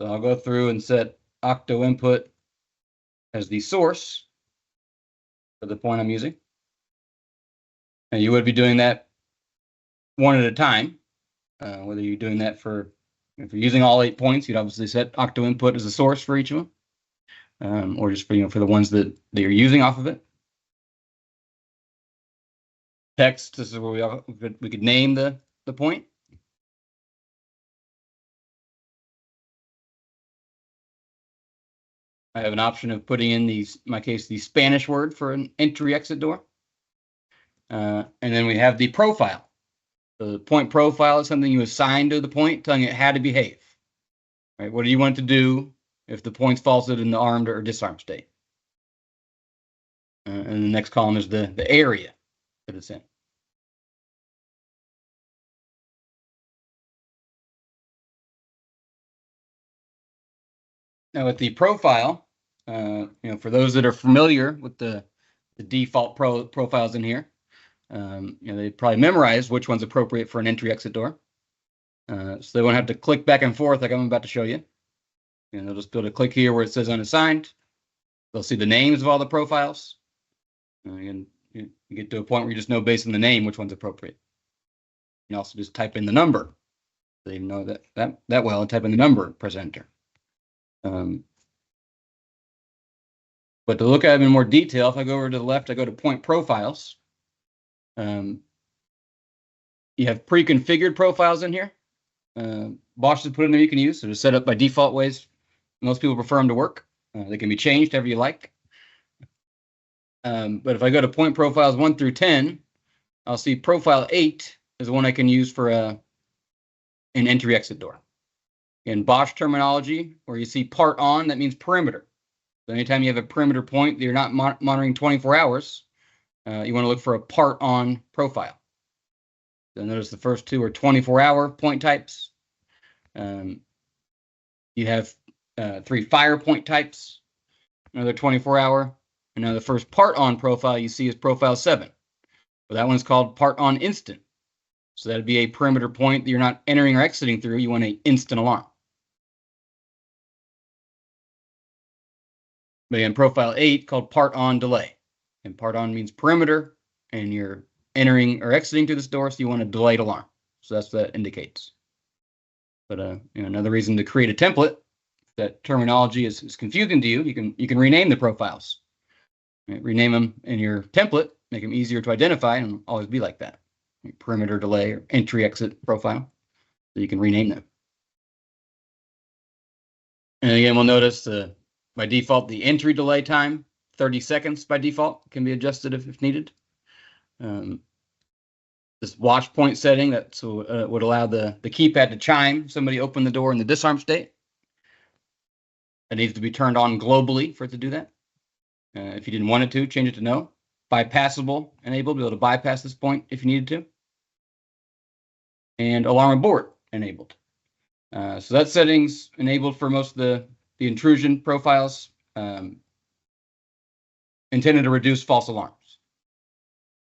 So I'll go through and set octo input as the source for the point I'm using. And you would be doing that one at a time, whether you're doing that for, if you're using all 8 points, you'd obviously set octo input as the source for each of them, or just for, for the ones that you're using off of it. Text, this is where we could name the point. I have an option of putting in in my case, the Spanish word for an entry exit door. And then we have the profile. The point profile is something you assign to the point, telling it how to behave. Right? What do you want it to do if the point's faulted in the armed or disarmed state? And the next column is the area that it's in. Now with the profile, for those that are familiar with the default profiles in here, they probably memorize which one's appropriate for an entry exit door. So they won't have to click back and forth like I'm about to show you. And they'll just be able to click here where it says unassigned. They'll see the names of all the profiles. And you get to a point where you just know based on the name which one's appropriate. You can also just type in the number. So you know that well, and type in the number, press enter. But to look at them in more detail, if I go over to the left, I go to point profiles. You have pre-configured profiles in here. Bosch has put in there you can use, so they're set up by default ways. Most people prefer them to work. They can be changed however you like. But if I go to point profiles 1 through 10, I'll see profile 8 is the one I can use for an entry exit door. In Bosch terminology, where you see part on, that means perimeter. So anytime you have a perimeter point that you're not monitoring 24 hours, you want to look for a part on profile. So notice the first two are 24-hour point types. You have 3 fire point types, another 24-hour. And now the first part on profile you see is profile 7. Well, that one's called part on instant. So that'd be a perimeter point that you're not entering or exiting through. You want an instant alarm. But again, profile 8 called part on delay. And part on means perimeter, and you're entering or exiting through this door, so you want a delayed alarm. So that's what that indicates. But another reason to create a template, if that terminology is confusing to you, you can rename the profiles. Right? Rename them in your template, make them easier to identify, and always be like that. Perimeter delay or entry exit profile, so you can rename them. And again, we'll notice by default the entry delay time, 30 seconds by default, can be adjusted if needed. This watch point setting that would allow the keypad to chime somebody open the door in the disarm state. It needs to be turned on globally for it to do that. If you didn't want it to, change it to no. Bypassable enabled, be able to bypass this point if you needed to. And alarm abort enabled. So that setting's enabled for most of the intrusion profiles, intended to reduce false alarms.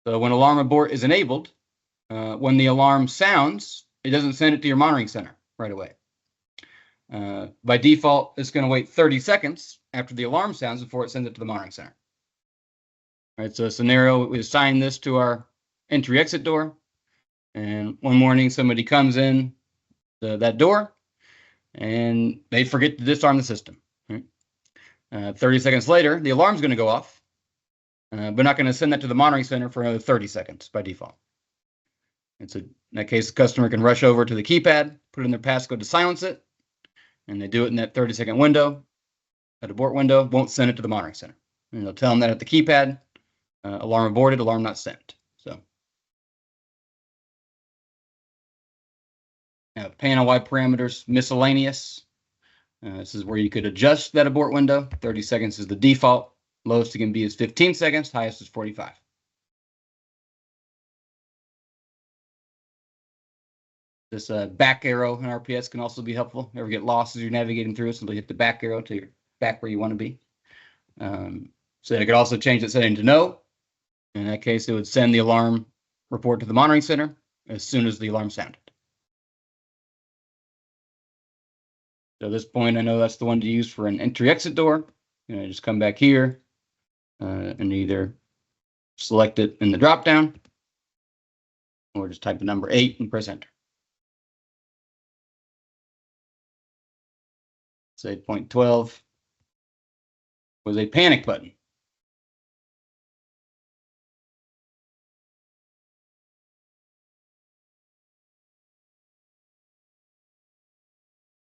So when alarm abort is enabled, when the alarm sounds, it doesn't send it to your monitoring center right away. By default, it's going to wait 30 seconds after the alarm sounds before it sends it to the monitoring center. All right, so a scenario, we assign this to our entry exit door, and one morning somebody comes in that door and they forget to disarm the system. Right? 30 seconds later, the alarm's going to go off, but not going to send that to the monitoring center for another 30 seconds by default. And so in that case, the customer can rush over to the keypad, put in their passcode to silence it, and they do it in that 30-second window. That abort window won't send it to the monitoring center. And they'll tell them that at the keypad, alarm aborted, alarm not sent. So now panel-wide parameters, miscellaneous. This is where you could adjust that abort window. 30 seconds is the default. Lowest it can be is 15 seconds. Highest is 45. This back arrow in RPS can also be helpful. Ever get lost as you're navigating through, simply hit the back arrow to your back where you want to be. So I could also change that setting to no. In that case, it would send the alarm report to the monitoring center as soon as the alarm sounded. So at this point, I know that's the one to use for an entry-exit door. And I just come back here and either select it in the drop-down or just type the number 8 and press enter. Say 8.12 was a panic button.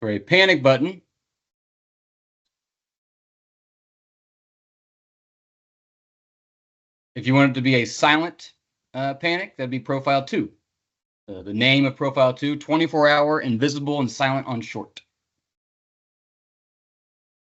For a panic button, if you want it to be a silent panic, that'd be profile 2. The name of profile 2, 24-hour, invisible, and silent on short.